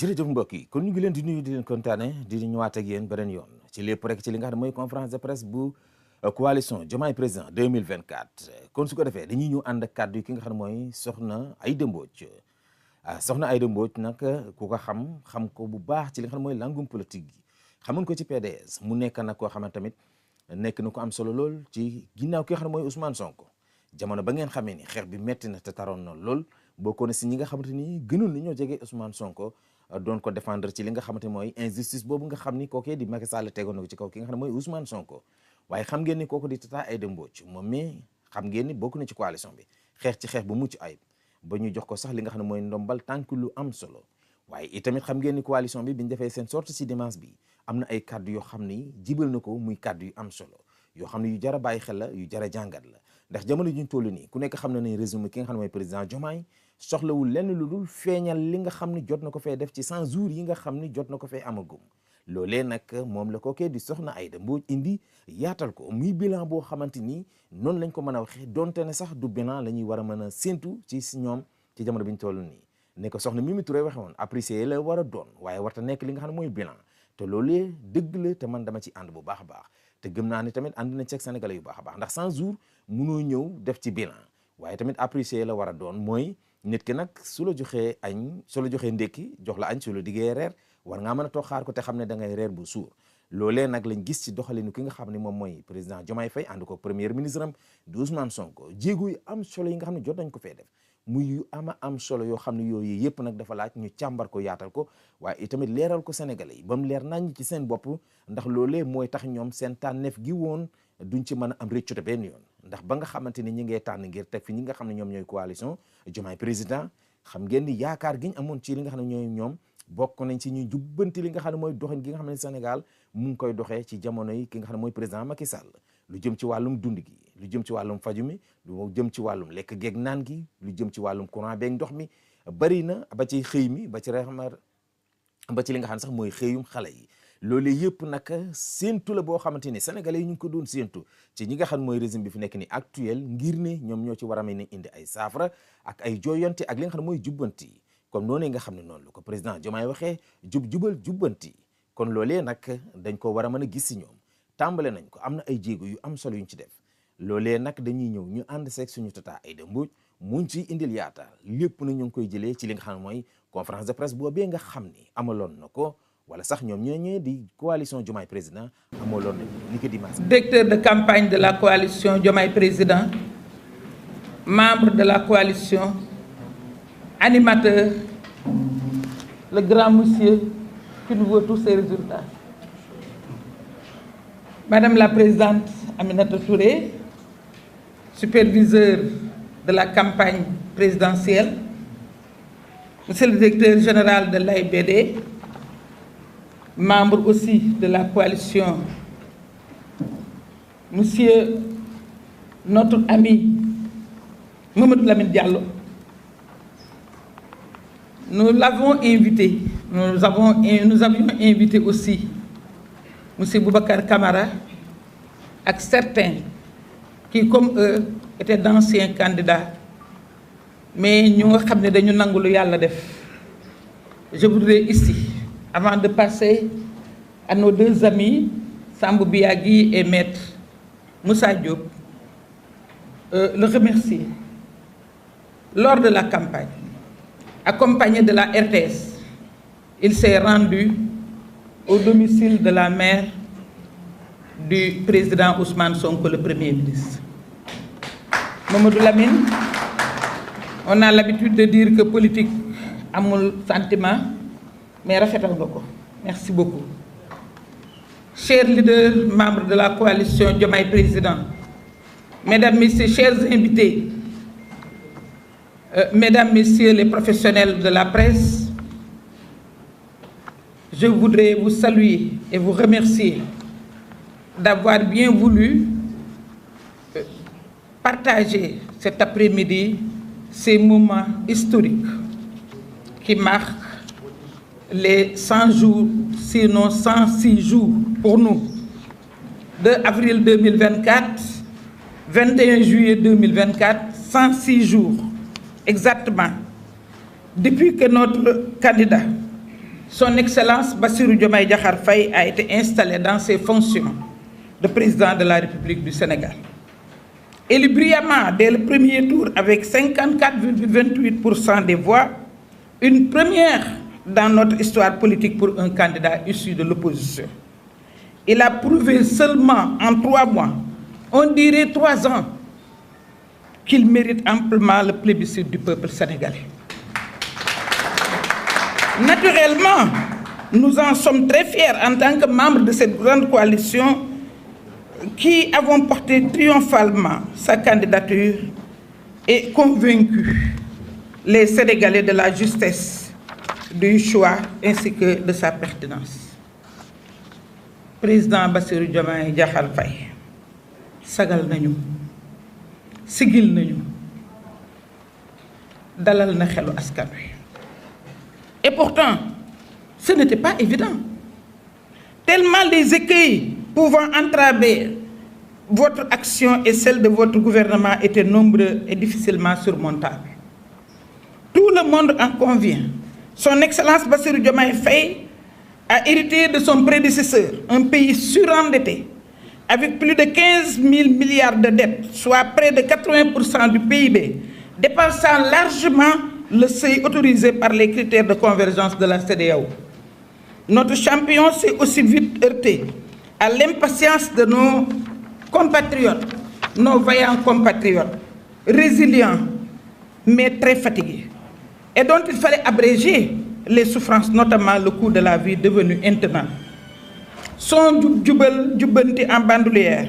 jërëjëf mbokk yi kon ñu ngi leen di nuyu di leen kontaane di ñëwaat ak yéen beneen yoon ci lépp rek ci li nga xam ne mooy conférence de presse bu coalition Diomaye Président 2024 kon su ko defee dañuy ñëw ànd ak kàddu yi ki nga xam ne mooy Soxna Aïda Mbodj Soxna Aïda Mbodj nag ku ko xam ko bu baax ci li nga xam ne mooy langum politique gi xamun ko ci PDS mu nekk nag koo xam ne tamit nekk na ko am solo lool ci ginnaaw ki nga xam ne mooy Ousmane Sonko jamono ba ngeen xamee ni xeex bi metti na te taroon na lool bokkoon na si ñi nga xamante ni gënoon ni ñoo jege Ousmane Sonko doon ko défendre ci li nga xamante mooy injustice boobu nga xam ni kookee di Macky Sall tegoon na ko ci kaw ki nga xam ne mooy Ousmane Sonko waaye xam ngeen ni kooku di Tata Aïda Mbodj moom mais xam ngeen ni bokk na ci coalition bi xeex ci xeex bu mucc ayib ba ñu jox ko sax li nga xam ne mooy ndombal tànk lu am solo waaye itamit xam ngeen ni coalition bi biñu defee seen sortie ci dimanche bi am na ay kaddu yoo xam ni jibal na ko muy kaddu yu am solo yoo xam ne yu jar a bàyyi xel la yu jar a jàngat la ndax jamono juñ toll nii ku nekk xam na ne résumé ki nga xam ne mooy président Diomaye soxlawul lenn lu dul feeñal li nga xam ne jot na ko fee def ci 100 jours yi nga xam ni jot na ko fee amagum loolee nag moom la kookee di Soxna Aïda Mbodj indi yaatal ko muy bilan boo xamante ni noonu lañ ko mën a waxee donte ne sax du bilan la ñuy war a mën a séntu ci ñoom ci jamono bi ñu toll nii ne ko soxna Mimi Touré waxe woon apprécier la war a doon waaye warta nekk li nga xam ne mooy bilan te loolee dëgg la te man dama ci ànd bu baax a baax te gëm naa ni tamit ànd na ci ak sénégalais yu baax a baax ndax 100 jours munoo ñëw def ci bilan waaye tamit apprécier la war a doon mooy nit ki nag su la joxee añ su la joxee ndékki jox la añ su la diggee reer war ngaa mën a toog xaar ko te xam ne da ngay reer bu suur loolee nag lañ gis ci doxalinu ki nga xam ne moom mooy président Diomaye Faye ànd ko premier ministre am di Ousmane Sonko jéego yu am solo yi nga xam ne jot nañ ko fee def muy yu am solo yoo xam ne yooyu yëpp nag dafa laaj ñu càmbar ko yaatal ko waaye itamit leeral ko sénégalais yi ba mu leer nañ ci seen bopp ndax loolee mooy tax ñoom seen tànneef gi woon duñ ci mën a am réccute benn yoon ndax ba nga xamante ni ñi ngee tànn ngir teg fi ñi nga xam ne ñoom ñooy coalition Diomaye président xam ngeen ni yaakaar gi ñu amoon ci li nga xam ne ñooy ñoom bokk nañ ci ñuy jubbanti li nga xam ne mooy doxin gi nga xam ne Sénégal mu ngi koy doxee ci jamono yi ki nga xam ne mooy président Macky Sall lu jëm ci wàllum dund gi lu jëm ci wàllum faju mi lu jëm ci wàllum lekk geeg naan gi lu jëm ci wàllum courant beeg ndox mi bari na ba ci xëy mi ba ci rexmar ba ci li nga xam ne sax mooy xëyum xale yi loolu yëpp nag séentu la boo xamante ni sénégalais yi ñu ngi ko doon séentu ci ñi nga xam mooy régime bi fi nekk ni actuel ngir ne ñoom ñoo ci war a mën a indi ay saafara ak ay jooyante ak li nga xam ne mooy jubbanti comme noonu nga xam ne noonu la ko président Diomaye waxee jubal jubbanti kon loolee nag dañ ko war a mën a gis si ñoom tàmbale nañ ko am na ay jéego yu am solo yuñ ci def loolee nag dañuy ñëw ñu ànd seeg suñu Tata Aïda Mbodj muñ ci indil yaata lépp na ñu ngi koy jëlee ci li nga xam ne mooy conférence de presse boobee nga xam ni amaloon na ko wala sax ñoom ñooñee di coalition Diomaye Président amaloon nañu ni ko dimanche. Directeur de campagne de la coalition Diomaye Président, membre de la coalition, animateur, le grand monsieur qui nous vaut tous ces résultats. Madame la Présidente Aminata Touré, superviseur de la campagne présidentielle, Monsieur le Directeur général de l'AIBD, membre aussi de la coalition, Monsieur notre ami Mamadou Lamine Diallo, nous avions invité aussi Monsieur Boubacar Camara ak certains qui comme eux étaient d'anciens candidats mais ñu nga xam ne dañu nangu lu yàlla def. Je voudrais ici, avant de passer à nos deux amis Sambou Biagui et Maître Moussa Diop, le remercier. Lors de la campagne, accompagné de la RTS, il s'est rendu au domicile de la mère du président Ousmane Sonko, le Premier ministre. Mamadou Lamine, on a l'habitude de dire que politique amul sentiment, mais rafetal nga ko. Merci beaucoup. Chers leaders, membres de la coalition Diomaye Président, Mesdames, Messieurs, chers invités, Mesdames, Messieurs les professionnels de la presse, je voudrais vous saluer et vous remercier d'avoir bien voulu partager cet après-midi ces moments historiques qui marquent les 100 jours, sinon 106 jours pour nous, de avril 2024, 21 juillet 2024, 106 jours exactement, depuis que notre candidat, Son Excellence Bassirou Diomaye Diakhar Faye a été installé dans ses fonctions de président de la République du Sénégal. Élu brillamment dès le premier tour avec 54,28% des voix, une première dans notre histoire politique pour un candidat issu de l'opposition. Il a prouvé seulement en 3 mois, on dirait 3 ans, qu'il mérite amplement le plébiscite du peuple sénégalais. Naturellement, nous en sommes très fiers en tant que membres de cette grande coalition qui avons porté triomphalement sa candidature et convaincu les Sénégalais de la justesse du choix ainsi que de sa pertinence. Président Bassirou Diomaye Diakhar Faye sagal nañu sigil nañu dalal na xelu askan wi. Et pourtant, ce n'était pas évident. Tellement les écueils pouvant entraver votre action et celle de votre gouvernement étaient nombreux et difficilement surmontables. Tout le monde en convient. Son Excellence Bassirou Diomaye Faye a hérité de son prédécesseur un pays surendetté, avec plus de 15 000 milliards de dettes, soit près de 80% du PIB, dépassant largement le seuil autorisé par les critères de convergence de la CEDEAO. Notre champion s'est aussi vite heurté à l'impatience de nos compatriotes, nos vaillants compatriotes, résilients, mais très fatigués, et dont il fallait abréger les souffrances, notamment le coût de la vie devenu intenable. Son djubanti en bandoulière,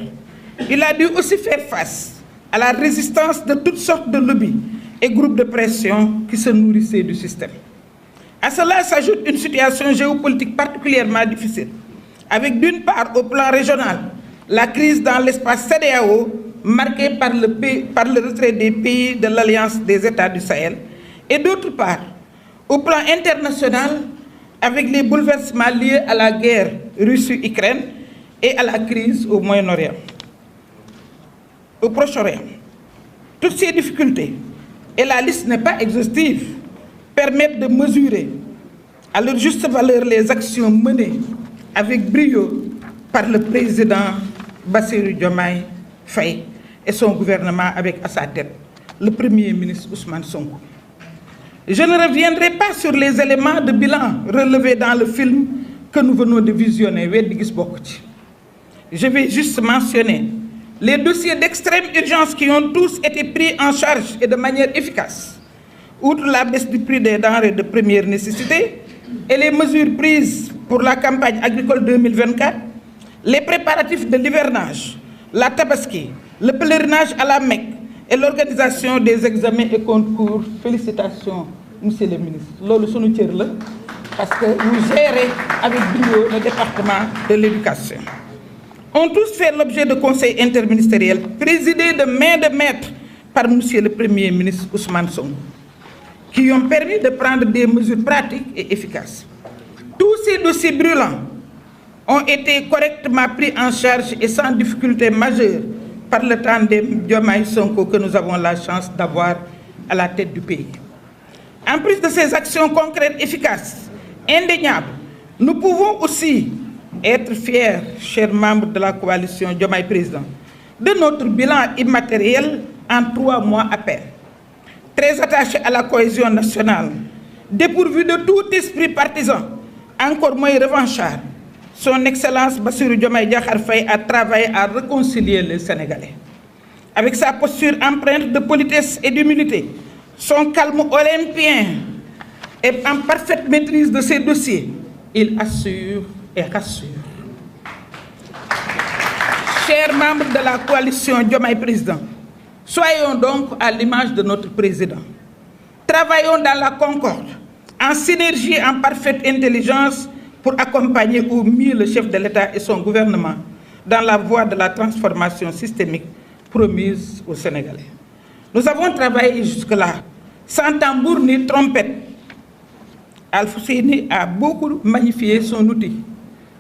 il a dû aussi faire face à la résistance de toutes sortes de lobbies et groupes de pression qui se nourrissaient du système. À cela s'ajoute une situation géopolitique particulièrement difficile, avec d'une part au plan régional, la crise dans l'espace CEDEAO, marquée par le retrait des pays de l'Alliance des États du Sahel, et d'autre part, au plan international, avec les bouleversements liés à la guerre Russie-Ukraine et à la crise au Moyen-Orient, au Proche-Orient. Toutes ces difficultés, et la liste n'est pas exhaustive, permettent de mesurer à leur juste valeur les actions menées avec brio par le président Bassirou Diomaye Faye et son gouvernement avec à sa tête le Premier ministre Ousmane Sonko. Je ne reviendrai pas sur les éléments de bilan relevés dans le film que nous venons de visionner. Je vais juste mentionner les dossiers d'extrême urgence qui ont tous été pris en charge et de manière efficace, outre la baisse du prix des denrées de première nécessité et les mesures prises pour la campagne agricole 2024, les préparatifs de l'hivernage, la tabaski, le pèlerinage à la Mecque et l'organisation des examens et concours. Félicitations, monsieur le ministre. Lolo sunu cër la parce que vous gérez avec brio le département de l'éducation. Ont tous fait l'objet de conseils interministériels présidés de main de maître par monsieur le Premier ministre Ousmane Sonko, qui ont permis de prendre des mesures pratiques et efficaces. Tous ces dossiers brûlants ont été correctement pris en charge et sans difficulté majeure par le tandem Diomaye Sonko que nous avons la chance d'avoir à la tête du pays. En plus de ces actions concrètes efficaces, indéniables, nous pouvons aussi être fiers, chers membres de la coalition Diomaye Président, de notre bilan immatériel en 3 mois à peine. Très attaché à la cohésion nationale, dépourvu de tout esprit partisan, encore moins revanchard, son Excellence Bassirou Diomaye Diakhar Faye a travaillé à réconcilier les Sénégalais. Avec sa posture empreinte de politesse et d'humilité, son calme olympien et en parfaite maîtrise de ses dossiers, il assure et rassure. Chers membres de la coalition Diomaye Président, soyons donc à l'image de notre président. Travaillons dans la concorde, en synergie, en parfaite intelligence, pour accompagner au mieux le chef de l'État et son gouvernement dans la voie de la transformation systémique promise aux Sénégalais. Nous avons travaillé jusque-là, sans tambour ni trompette. Al-Fousseini a beaucoup magnifié son outil,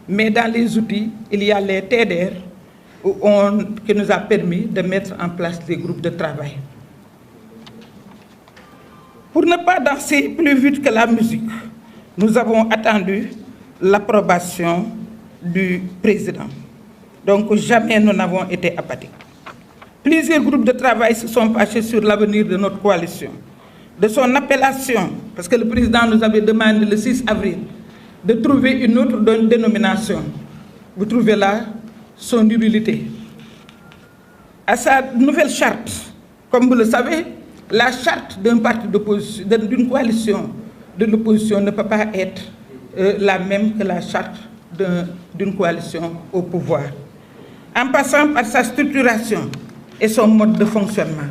mais dans les outils, il y a les TDR qui nous a permis de mettre en place des groupes de travail. Pour ne pas danser plus vite que la musique, nous avons attendu l'approbation du président. Donc jamais nous n'avons été apathiques. Plusieurs groupes de travail se sont penchés sur l'avenir de notre coalition, de son appellation, parce que le président nous avait demandé le 6 avril de trouver une autre dénomination. Vous trouvez là son nullité. À sa nouvelle charte, comme vous le savez, la charte d'un parti d'opposition, d'une coalition de l'opposition ne peut pas être la même que la charte d'une coalition au pouvoir. En passant par sa structuration et son mode de fonctionnement,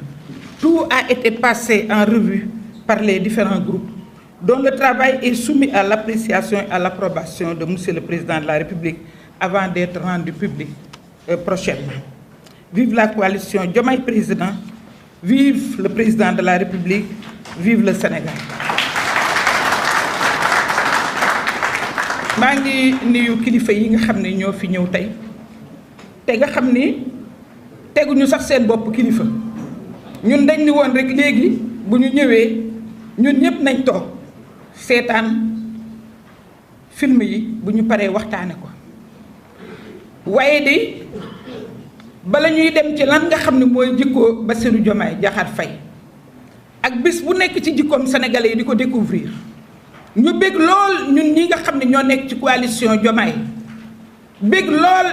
tout a été passé en revue par les différents groupes, dont le travail est soumis à l'appréciation et à l'approbation de Monsieur le Président de la République avant d'être rendu public prochainement. Vive la coalition Diomaye Président, vive le Président de la République, vive le Sénégal. maa ngi nuyu kilifa yi nga xam ne ñoo fi ñëw tey te nga xam ni teguñu sax seen bopp kilifa ñun dañ ni woon rek léegi bu ñu ñëwee ñun ñëpp nañ toog seetaan film yi bu ñu paree waxtaane ko waaye de bala ñuy dem ci lan nga xam ne mooy jikkoo Bassirou Diomaye Diakhar Faye ak bis bu nekk ci jikkoom sénégalais yi di ko découvrir ñu bég lool ñun ñi nga xam ne ñoo nekk ci coalition Diomaye bég lool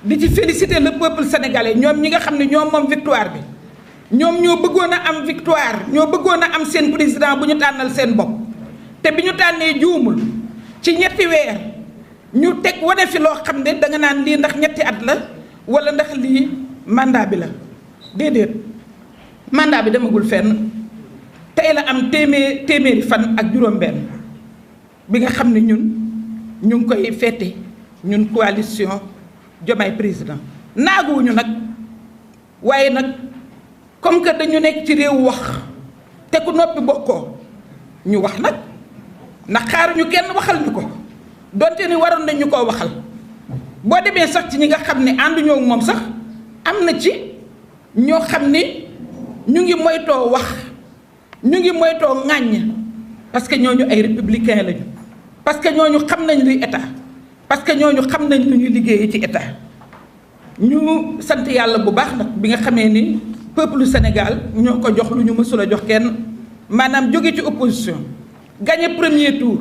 di ci féliciter le peuple sénégalais ñoom ñi nga xam ne ñoom moom victoire bi ñoom ñoo bëggoon a am victoire ñoo bëggoon a am seen président bu ñu tànnal seen bopp te bi ñu tànnee juumul ci ñetti weer ñu teg wane fi loo xam ne danga naan lii ndax ñetti at la wala ndax lii mandat bi la déedéet mandat bi demagul fenn tey la am téeméeri fan ak juróom-benn bi nga xam ne ñun ñu ngi koy fête ñun coalition Diomaye Président naaguwuñu nag waaye nag comme que dañu nekk ci réew wax te ku noppi bokkoo ñu wax nag ndax xaaruñu kenn waxal ñu ko donte ni waroon nañ ñu koo waxal boo demee sax ci ñi nga xam ne ànduñoo ak moom sax am na ci ñoo xam ni ñu ngi moytoo wax ñu ngi moytoo ŋàññ parce que ñooñu ay républicain lañu parce que ñooñu xam nañ luy état parce que ñooñu xam nañ lu ñuy liggéeyee ci état ñu sant yàlla bu baax nag bi nga xamee ni peuple Sénégal ñoo ko jox lu ñu mësul a jox kenn maanaam jóge ci opposition gagné premier tour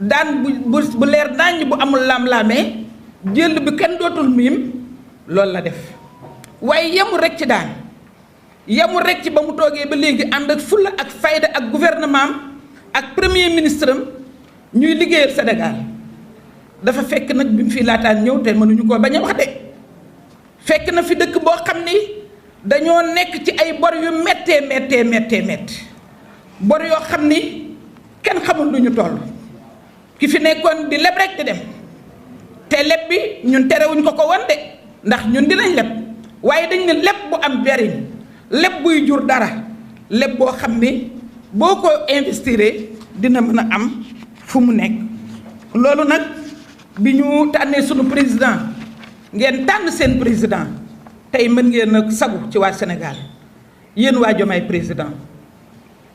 daan bu leer naññ bu amul laam-laamee jël bi kenn dootul miim loolu la def waaye yemul rek ci daan yemul rek ci ba mu toogee ba léegi ànd ak fulla ak fayda ak gouvernement am ak premier ministre am ñuy liggéeyal Sénégal dafa fekk nag bi mu fi laataan ñëw te mënuñu koo bañ a wax de fekk na fi dëkk boo xam ni dañoo nekk ci ay bor yu méttee bor yoo xam ni kenn xamul lu ñu toll ki fi nekkoon di leb rek di dem te leb bi ñun terewuñ ko woon de ndax ñun dinañ leb waaye dañ ne leb bu am njariñ leb buy jur dara leb boo xam ni boo ko investiree dina mën a am fu mu nekk loolu nag bi ñu tànnee sunu président ngeen tànn seen président tey mën ngeen a sagu ci waa Sénégal yéen waa Diomaye président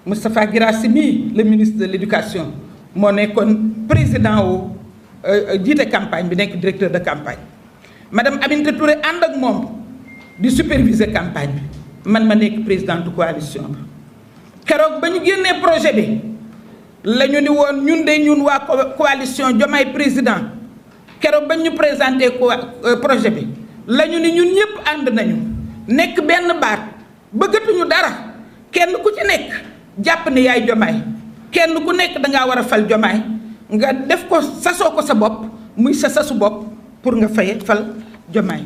Moustapha Guirassy mii le ministre de l'éducation moo nekkoon président wu jiite campagne bi nekk directeur de campagne madame Aminata Touré ànd ak moom di superviser campagne bi man ma nekk présidente coalition bi keroog ba ñu génnee projet bi la ñu ni woon ñun de ñun waa coalition Diomaye président keroog ba ñu présenté projet bi la ñu ni ñun ñëpp ànd nañu nekk benn baat bëggatuñu dara kenn ku ci nekk jàpp ne yaay Diomaye kenn ku nekk dangaa war a fal Diomaye nga def ko sasoo ko sa bopp muy sa sasu bopp pour nga fal Diomaye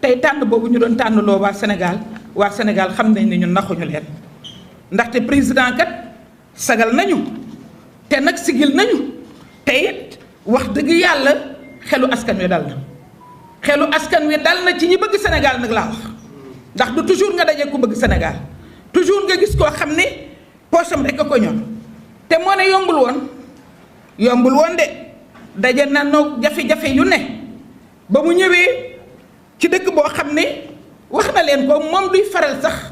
tey tànn boobu ñu doon tànnloo waa Sénégal xam nañ ne ñun naxuñu leen ndaxte président kat sagal nañu te nag sigil nañu te it wax dëgg yàlla xelu askan wi dal na xelu askan wi dal na ci ñi bëgg Sénégal nag laa wax ndax du toujours nga daje ku bëgg Sénégal toujours nga gis koo xam ne poosam rek a ko ñor te moo ne yombul woon de daje na noog jafe-jafe yu ne ba mu ñëwee ci dëkk boo xam ne wax na leen ko moom duy faral sax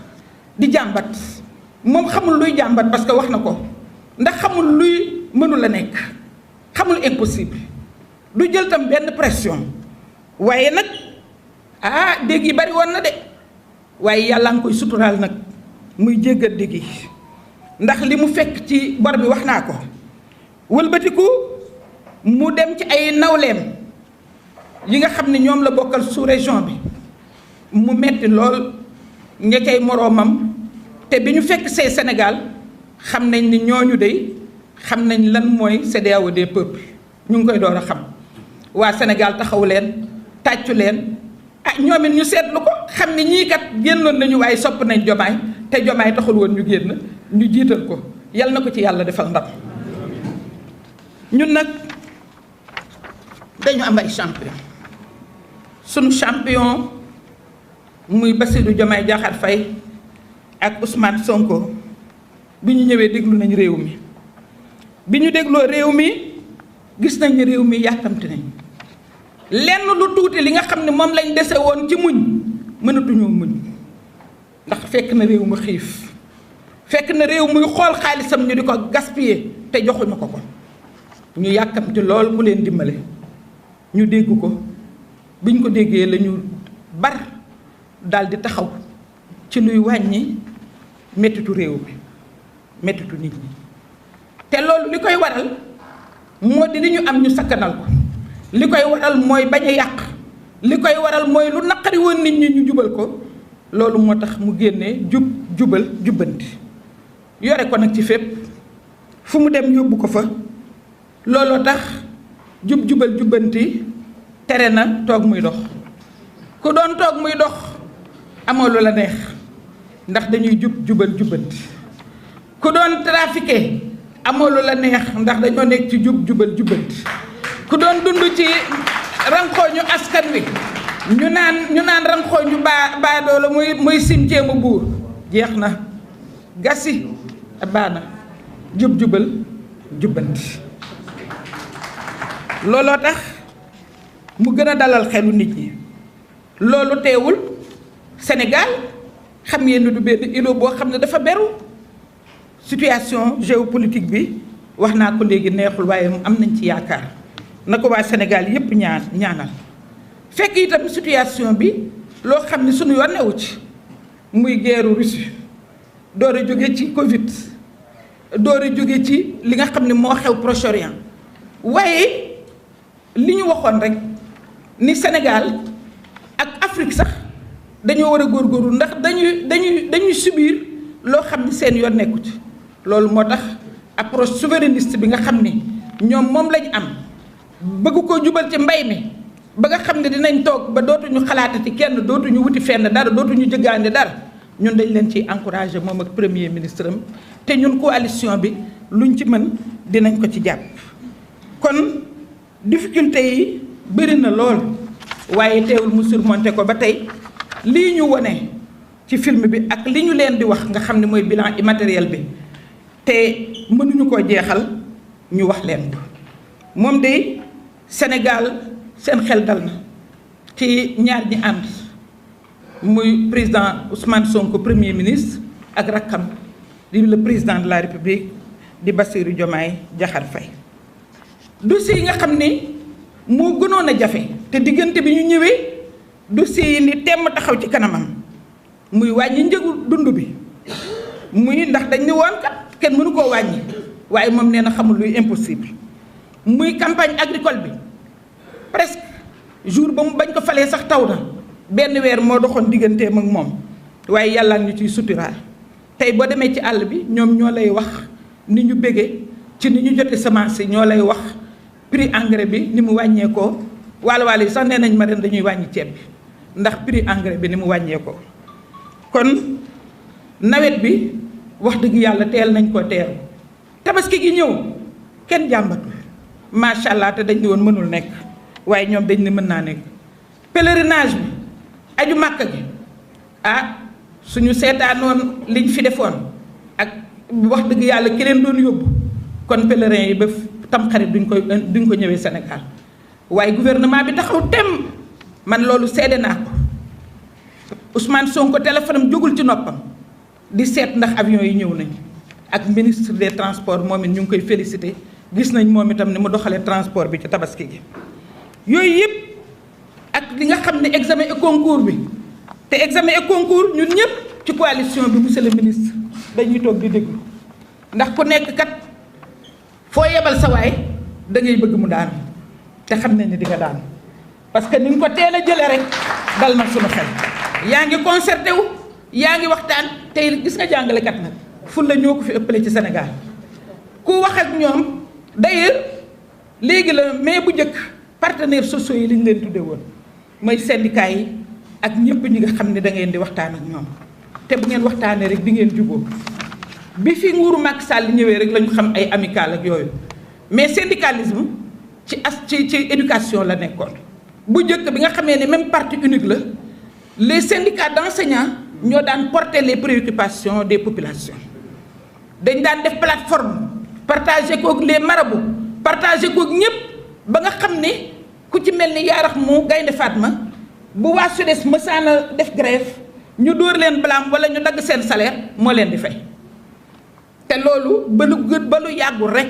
di jàmbat moom xamul luy jàmbat parce que wax na ko ndax xamul luy mënul a nekk xamul impossible du jël tam benn pression waaye nag dégg yi bari woon na de waaye yàlla nga koy suturaal nag muy jéggat dégg yi ndax li mu fekk ci bor bi wax naa ko wëlbatiku mu dem ci ay nawleem yi nga xam ne ñoom la bokkal sous région bi mu metti lool ña cay moroomam te bi ñu fekk see Sénégal xam nañ ni ñooñu de xam nañ lan mooy CEDEAO des peuples ñu ngi koy door a xam waa Sénégal taxaw leen tàccu leen ñoom it ñu seetlu ko xam ne ñii kat génnoon nañu waaye sopp nañ Diomaye te Diomaye taxul woon ñu génn ñu jiital ko yal na ko ci yàlla defal ndam. ñun nag dañu am ay champion sunu champion muy Bassirou Diomaye Diakhar Faye ak Ousmane Sonko bi ñu ñëwee déglu nañ réew mi bi ñu dégloo réew mi gis nañ ne réew mi yàkkamti nañ lenn lu tuuti li nga xam ne moom lañ dese woon ci muñ mënatuñoo muñ ndax fekk na réew mi xiif fekk na réew muy xool xaalisam ñu di ko gaspiller te joxuñu ko ko ñu yàkkamti lool ku leen dimbale ñu dégg ko biñ ko déggee la ñu bar daal di taxaw ci luy wàññi mettitu réew mi mettitu nit ñi te loolu li koy waral moo di li ñu am ñu sakkanal ko li koy waral mooy bañ a yàq li koy waral mooy lu naqari woon nit ñi ñu jubal ko loolu moo tax mu génnee jubal jubbanti yore ko nag ci fépp fu mu dem yóbbu ko fa looloo tax jubal jubbanti tere na toog muy dox ku doon toog muy dox amoo lu la neex ndax dañuy jubal jubbanti ku doon trafiqué amoo lu la neex ndax dañoo nekk ci jubal jubbanti ku doon dund ci rankooñu askan wi ñu naan rankooñu baadoola muy simteemu buur jeex na gasi baana jubal jubbanti looloo tax mu gën a dalal xelu nit ñi loolu teewul Sénégal xam ngeen ni du benn îlot boo xam ne dafa beru situation géopolitique bi wax naa ko léegi neexul waaye am nañ ci yaakaar na ko waa Sénégal yépp ñaanal fekk itam situation bi loo xam ne suñu yoon newu ci muy guerre Russie door a jóge ci Covid door a jóge ci li nga xam ne moo xew Proche-Orient waaye li ñu waxoon rek ni Sénégal ak Afrique sax dañoo war a góorgóorlu ndax dañuy subir loo xam ne seen yoon nekku ci loolu moo tax approche souverainiste bi nga xam ni ñoom moom lañ am bëgg koo jubal ci mbay mi ba nga xam ne dinañ toog ba dootuñu xalaatati kenn dootuñu wuti fenn dara dootuñu jëggaande dara ñun dañ leen ciy encouragé moom ak premier ministre am te ñun coalition bi luñ ci mën dinañ ko ci jàpp kon difficulté yi bëri na lool waaye teewul mu surmonté ko ba tey lii ñu wone ci film bi ak li ñu leen di wax nga xam ne mooy bilan immatériel bi te mënuñu koo jeexal ñu wax leen ko moom de Sénégal seen xel dal na ci ñaar ñi ànd muy président Ousmane Sonko premier ministre ak rakkam di le président de la République di Bassirou Diomaye Diakhar Faye dossier yi nga xam ne moo gënoon a jafe te diggante bi ñu ñëwee dossier yi ni temm taxaw ci kanamam muy wàññi njëgu dund bi muy ndax dañ ne woon kat kenn mënu koo wàññi waaye moom nee na xamul luy impossible muy campagne agricole bi presque jour ba mu bañ ko falee sax taw na benn weer moo doxoon digganteem ak moom waaye yàlla ñu ciy suturaal tey boo demee ci àll bi ñoom ñoo lay wax ni ñu béggee ci ni ñu jote semence yi ñoo lay wax prix engrais bi ni mu wàññeekoo waalo yi sax nee nañ ma ren dañuy wàññi ceeb bi ndax prix engrais bi ni mu wàññeekoo kon nawet bi wax dëgg yàlla teel nañ koo teeru tabaski gi ñëw kenn jàmbatul macha allah te dañ ne woon mënul nekk waaye ñoom dañ ne mën naa nekk pèlerinage bi aju màkk gi suñu seetaanoon liñ fi defoon ak wax dëgg yàlla ki leen doon yóbbu kon pèlerin yi ba tamxarit duñ ko ñëwee Sénégal waaye gouvernement bi taxaw tem man loolu seede naa ko Ousmane Sonko téléphone am jógul ci noppam di seet ndax avion yi ñëw nañ ak ministre des transports moom it ñu ngi koy félicité gis nañ moom itam ni mu doxalee transport bi ci tabaski gi yooyu yëpp ak li nga xam ne examen et concours bi te examen et concours ñun ñëpp ci coalition bi monsieur le ministre dañuy toog di déglu ndax ku nekk kat foo yebal sa waay da ngay bëgg mu daan te xam nañ ne di nga daan parce que ni nga ko teel a jëlee rek dal na suñu xel yaa ngi concerté wu yaa ngi waxtaan tey gis nga jàngalekat nag ful la ñoo ko fi ëppale ci Sénégal ku wax ak ñoom d'ailleurs léegi la mais bu njëkk partenaires sociaux yi li ñu leen tuddee woon mooy syndicats yi ak ñëpp ñi nga xam ne da ngeen di waxtaan ak ñoom te bu ngeen waxtaanee rek di ngeen jubóo bi fi nguuru Macky Sall ñëwee rek la ñu xam ay amical ak yooyu mais syndicalisme ci éducation la nekkoon bu njëkk bi nga xamee ne même parti unique la les syndicats d'enseignants ñoo daan porter les préoccupations des populations dañ daan def plateforme partager koog les marabouts partager koog ñëpp ba nga xam ne ku ci mel ni yaarax mu Gaynde Fatma bu waa SUDES mësaana def grève ñu dóor leen blâme wala ñu dagg seen salaire moo leen di fay te loolu ba lu yàggul rek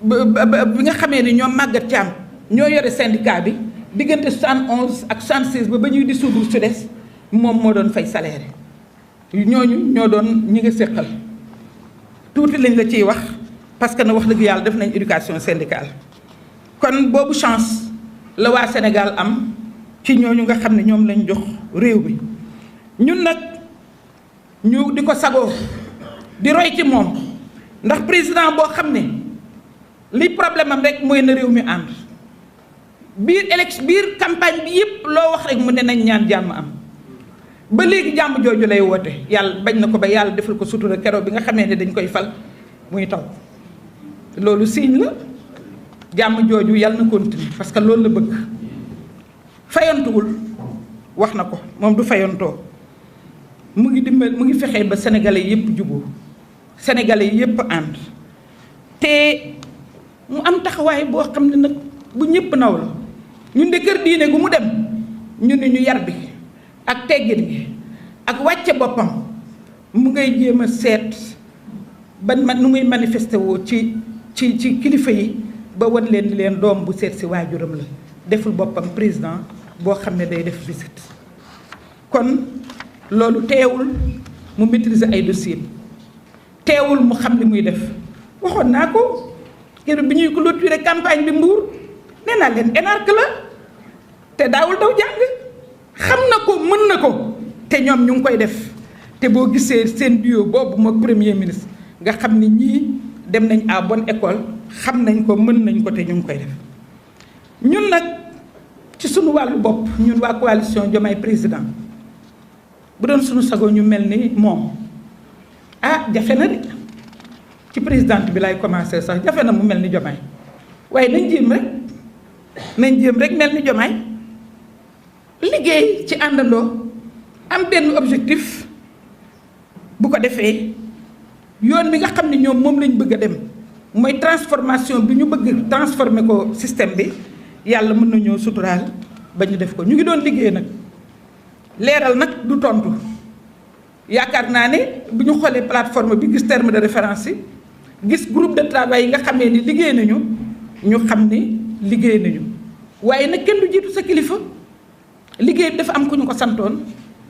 bi nga xamee ni ñoom Maguette Thiam ñoo yore syndicat bi diggante 71 ak 76 ba ñuy dissoudre SUDES moom moo doon fay salaire ñooñu ñoo doon ñi nga séqal tuuti lañ la ciy wax parce que na wax dëgg yàlla def nañ éducation syndicale kon boobu chance la waa Sénégal am ci ñooñu nga xam ne ñoom lañ jox réew mi ñun nag ñu di ko sagoo di roy ci moom ndax président boo xam ne li problème am rek mooy na réew mi ànd biir campagne bi yëpp loo wax rek mu ne nañ ñaan jàmm am ba léegi jàmm jooju lay woote yàlla bañ na ko ba yàlla defal ko sutura keroog bi nga xamee ne dañ koy fal muy taw loolu signe la jàmm jooju yàlla na continuer parce que loolu la bëgg fayantuwul wax na ko moom du fayantoo mu ngi fexee ba sénégalais yëpp juboo sénégalais yëpp ànd te mu am taxawaay boo xam ne nag bu ñëpp naw la ñun de kër diine gu mu dem ñu ne ñu yar bi ak teggin gi ak wàcce boppam mu ngay jéem a seet nu muy manifesté woo ci kilifa yi ba wan leen di leen doom bu seet si waajuram la deful boppam président boo xam ne day def visite kon loolu teewul mu maîtriser ay dossiers teewul mu xam li muy def waxoon naa ko keroog bi ñuy clôturer campagne bi Mbour nee naa leen énarque la te daawul daw jàng xam na ko mën na ko te ñoom ñu ngi koy def te boo gisee seen duo boobu moom premier ministre nga xam ni ñii dem nañ à bonne école xam nañ ko mën nañ ko te ñu ngi koy def ñun nag ci sunu wàllu bopp ñun waa coalition Diomaye président bu doon sunu sago ñu mel ni moom jafe na de ci présidente bi lay commencé sax jafe na mu mel ni Diomaye waaye nañ jéem rek mel ni Diomaye liggéey ci àndandoo am benn objectif bu ko defee yoon bi nga xam ne ñoom moom lañ bëgg a dem mooy transformation bi ñu bëgg transformer ko système bi yàlla mën nañoo suturaal ba ñu def ko ñu ngi doon liggéey nag leeral nag du tontu yaakaar naa ne bu ñu xoolee plateforme bi gis terme de référence yi gis groupe de travail yi nga xamee ni liggéey nañu ñu xam ni liggéey nañu waaye nag kenn du jiitu sa kilifa liggéey bi dafa am ku ñu ko santoon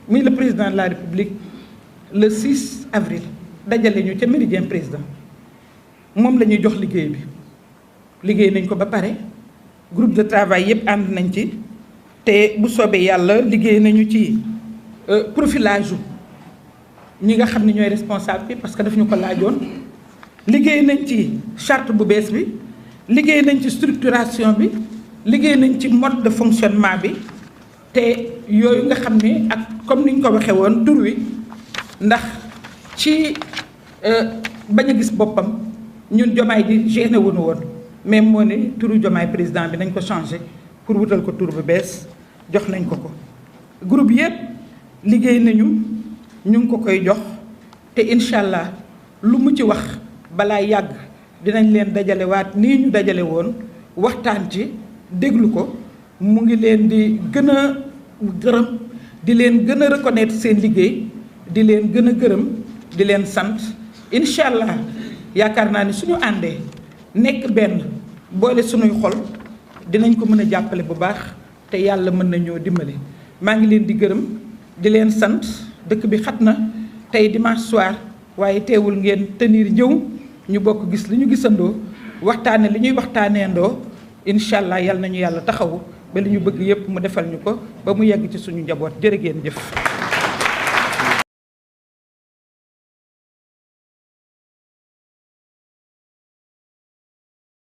muy le président de la république le 6 avril dajale ñu ca Méridien président moom la ñuy jox liggéey bi liggéey nañ ko ba pare groupe de travail yëpp ànd nañ ci te bu soobee yàlla liggéey nañu ci profilage ñi nga xam ne ñooy responsable bi parce que daf ñu ko laajoon liggéey nañ ci charte bu bees bi liggéey nañ ci structuration bi liggéey nañ ci mode de fonctionnement bi te yooyu nga xam ne ak comme ni ñu ko waxee woon tur wi ndax ci bañ a gis boppam ñun Diomaye di génne wuñu woon mais moo ne turu Diomaye président bi nañ ko changé pour wutal ko tur bu bees jox nañ ko groupe yëpp liggéey nañu ñu ngi ko koy jox te incha allah lu mu ci wax balaa yàgg dinañ leen dajale waat nii ñu dajale woon waxtaan ci déglu ko mu ngi leen di gën a gërëm di leen gën a reconnaître seen liggéey di leen gën a gërëm di leen sant incha allah yaakaar naa ni suñu àndee nekk benn boole sunuy xol dinañ ko mën a jàppale bu baax te yàlla mën na ñoo dimbali. maa ngi leen di gërëm di leen sant dëkk bi xat na tey dimanche soir waaye teewul ngeen tenir ñëw ñu bokk gis li ñu gisandoo waxtaane li ñuy waxtaaneendoo incha allah yal nañu yàlla taxawu ba li ñu bëgg yépp mu defal ñu ko ba mu yegg ci suñu njaboot jërë ngeen jëf.